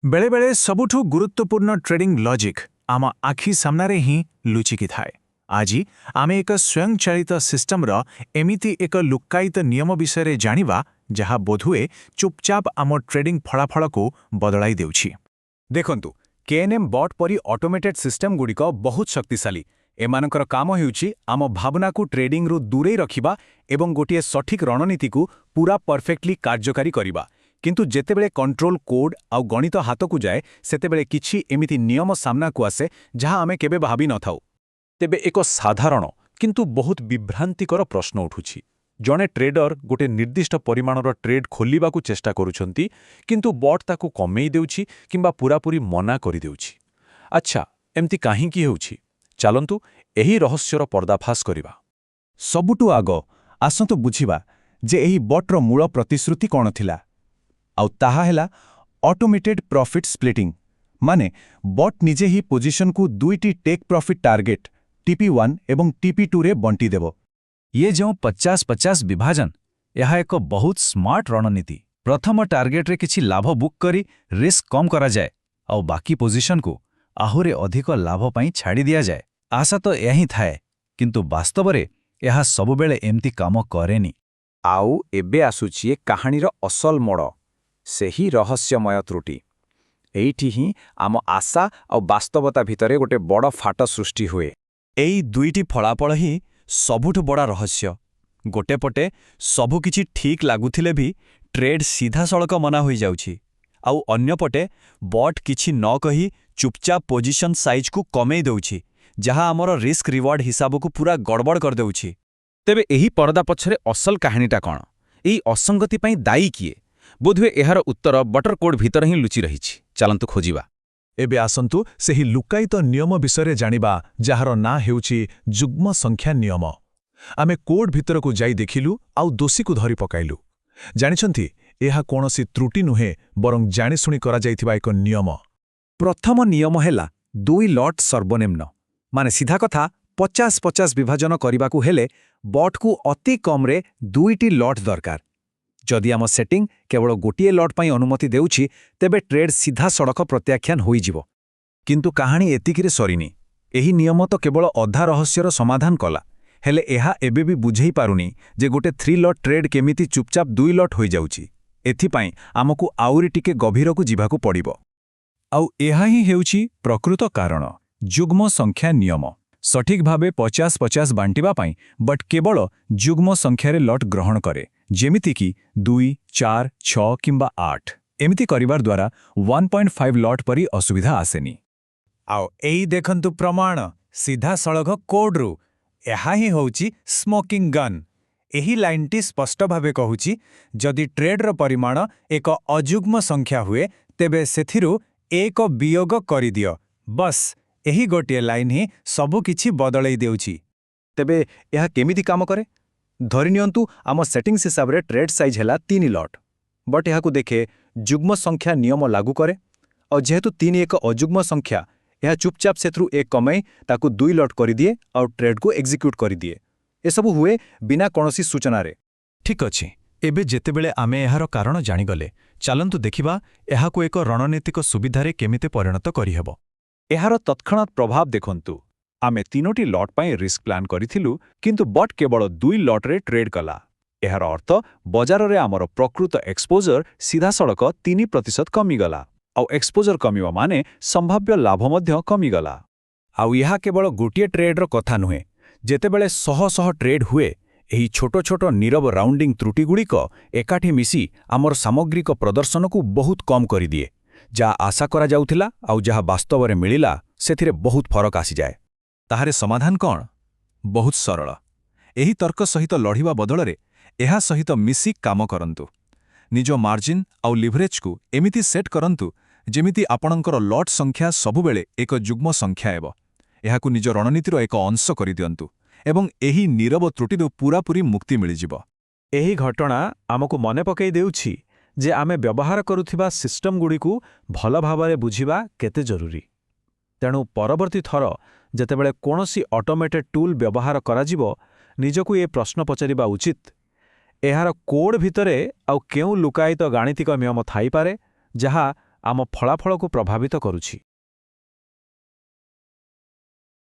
बेले बेले सबुठु गुरुत्वपूर्ण trading logic आम आखि सामनारे ही लुचिकी थाए। आज आमे एक स्वयंचालित सिस्टमर एमिति एक लुक्कायित नियम विषय जानिबा जहा बोधुए चुपचाप आम ट्रेडिंग फलाफल को बदलाई देउछि। देखंतु केएनएम बॉट परी ऑटोमेटेड सिस्टम गुड़िक बहुत शक्तिशाली। एमानकर काम हेउछि आम भावना को ट्रेडिंग रु दूरे रखिबा एवं गोटिए सठिक रणनीति को पूरा परफेक्टली कार्यकारी करिबा। किंतु जेतेबेले कंट्रोल कोड आउ गणित हाथ को जाए सेतेबेले किछि एमिति नियम सामना को आसे जहां आमे केबे भाबी न थाउ। तेबे एक साधारण किंतु बहुत विभ्रांतिकर प्रश्न उठुछि। जणे ट्रेडर गोटे निर्दिष्ट परिमाणर ट्रेड खोलिबाकू चेष्टा करूछंती किंतु बॉट ताकू कमेई देउछि किंबा पूरापूरी मना करि देउछि। अच्छा, एमती काहींकी हेउछि? चालंतु एही रहस्यर पर्दाफाश करिबा। सबुटु आग आसंतु बुझिबा जे एही बॉटर मूल प्रतिश्रुति कोन थिला। आउ ताहा हेला ऑटोमेटेड प्रॉफिट स्प्लिटिंग। माने बॉट निजे ही पोजिशन को दुईटी टेक प्रॉफिट टार्गेट TP1 एवं TP2 रे बंटी देबो। ये जो 50-50 विभाजन यह एक बहुत स्मार्ट रणनीति। प्रथम टार्गेट रे किछि लाभ बुक करी रिस्क कम करा जाए और बाकी पोजिशन को आहुरे अधिक लाभ पाई छाड़ी दिया जाए। आशा तो यही थाए किंतु वास्तव रे यह सबुबेले एमती काम करेनी। आउ एबे आसुछि कहानीर असल मोड़, सेही रहस्यमय त्रुटि। एइठी ही आम आशा और वास्तवता भितरे गोटे बड़ फाट सृष्टि हुए। एई दुईटी फलाफल ही सबुठु बड़ा रहस्य। गोटे पटे सबु किछि ठीक लागुथिले भी ट्रेड सीधा सड़क मना होई जाउछि, आउ अन्य पटे बॉट किछि न कही चुपचाप पोजिशन साइज को कमेई देउछि, जहा आमर रिस्क रिवार्ड हिसाब को पूरा गड़बड़ कर देउछि। तेबे एही परदा पछरे असल कहानीटा कौन? एही असंगति पाई दायी किए? बोधुए एहार उत्तर बटर कोड भीतर ही लुचि रहिछि। चलंतु खोजिबा। एबे आसंतु सेही लुक्कायित नियम विषय जानिबा जहार ना हेउछि जुग्म संख्या नियम। आमे कोड भीतर को जाई देखिलु आउ दोषी को धरी पकाइलु। जानिछंती एहा कोनोसी त्रुटि नुहे बरং जानि सुनि करा जाइथिबा एक नियम। प्रथम नियम हेला 2 लॉट सर्वनिम्न। माने सीधा कथा 50-50 विभाजन करिबाकू हेले बॉट को अति कम रे 2टी लॉट दरकार। जदि आम सेटिंग केवल गोटिए लॉट पाई अनुमति देउछि तेबे ट्रेड सीधा सड़क प्रत्याख्यान होई जिवो। किंतु कहानी एतिकिरे सरीनी। एही नियम तो केवल अधा रहस्यर समाधान कला, हेले एहा एबे भी बुझेई पारुनी जे गोटे 3 लॉट ट्रेड केमिति चुपचाप 2 लॉट होई जाउछि। एथिपाई आमकु आउरी टिके गभीर को जिभाकु पड़िबो। आउ एहा ही हेउछि प्रकृत कारण जुग्म संख्या नियम। सठिक भावे 50-50 बांटिबा पाई बट केवल जुग्म संख्यारे लॉट ग्रहण करे, जेमिति कि 2, 4, 6 किंबा 8। एमिति करिवार द्वारा 1.5 लॉट परी असुविधा आसेनी। आउ एई देखंतु प्रमाण सीधा सड़क कोड रु। एहा ही होउछि स्मोकिंग गन। एही लाइनटी स्पष्ट भावे कहूछि जदि ट्रेडर परिमाण एक अजुग्म संख्या हुए तेबे सेथिरु 1 वियोग करि दियो। बस एही गोटिए लाइन ही सबु किछि बदलै देउछि। तेबे यह केमिति काम करे? धरि नियंतु आम सेटिंग्स हिसाब रे ट्रेड साइज हेला 3 लॉट, बट यह को देखे जुग्म संख्या नियम लागू करे और जेहेतु 3 एक अजुग्म संख्या यह चुपचाप सेथरु 1 कमाई ताकू 2 लॉट कर दिए और ट्रेड को एग्जीक्यूट कर दिए। ए सब हुए बिना कोनोसी सूचना रे। ठीक अछि, एबे जेतेबेले आमे एहार कारण जानिगले चालंतु देखिबा एहाको एक रणनीतिक सुविधारे केमिते परिणत करिहेबो। एहार तत्क्षणात प्रभाव देखंतु। आमे 3टी लॉट पाई रिस्क प्लान करिथिलु किंतु बट केवल 2 लॉट रे ट्रेड कला। एहार अर्थ बजार रे आमर प्रकृत एक्सपोजर सीधा सड़क 3% कमिगला। आउ एक्सपोजर कमिवा माने संभाव्य लाभ मध्य कमिगला। आउ यहा केवल गोटिए ट्रेडर कथा नुहे। जेतेबेले शह ट्रेड हुए एही छोटो छोटो नीरव राउंडिंग त्रुटि गुड़िक एकाठी मिसी आमर सामग्रिक प्रदर्शन को बहुत कम करि दिए। जहा आशा करा जाउथिला आउ जहा वास्तव रे मिलिला सेथिरे बहुत फरक आसी जाए। ताहारे समाधान कौन? बहुत सरल। एही तर्क सहित लढ़िबा बदଳରେ ଏହା ସହିତ ମିଶି କାମ କରନ୍ତୁ। ନିଜ ମାର୍ଜିନ୍ ଆଉ ଲିଭରେଜକୁ ଏମିତି ସେଟ୍ କରନ୍ତୁ ଯେମିତି ଆପଣଙ୍କର ଲଟ୍ ସଂଖ୍ୟା ସବୁବେଳେ ଏକ ଯୁଗ୍ମ ସଂଖ୍ୟା ହେବ। ଏହାକୁ ନିଜ ରଣନୀତିର ଏକ ଅଂଶ କରିଦିଅନ୍ତୁ ଏବଂ ଏହି ନୀରବ ତ୍ରୁଟିରୁ ପୂରାପୂରି ମୁକ୍ତି ମିଳିଯିବ। ଏହି ଘଟଣା ଆମକୁ ମନେ ପକାଇ ଦେଉଛି ଯେ ଆମେ ବ୍ୟବହାର କରୁଥିବା ସିଷ୍ଟମଗୁଡ଼ିକୁ ଭଲ ଭାବରେ ବୁଝିବା କେତେ ଜରୁରୀ। ତେଣୁ ପରବର୍ତ୍ତୀ ଥର ଯେତେବେଳେ କୌଣସି ଅଟୋମେଟେଡ୍ ଟୁଲ୍ ବ୍ୟବହାର କରାଯିବ ନିଜକୁ ଏ ପ୍ରଶ୍ନ ପଚାରିବା ଉଚିତ, ଏହାର କୋଡ୍ ଭିତରେ ଆଉ କେଉଁ ଲୁକାୟିତ ଗାଣିତିକ ନିୟମ ଥାଇପାରେ ଯାହା ଆମ ଫଳାଫଳକୁ ପ୍ରଭାବିତ କରୁଛି।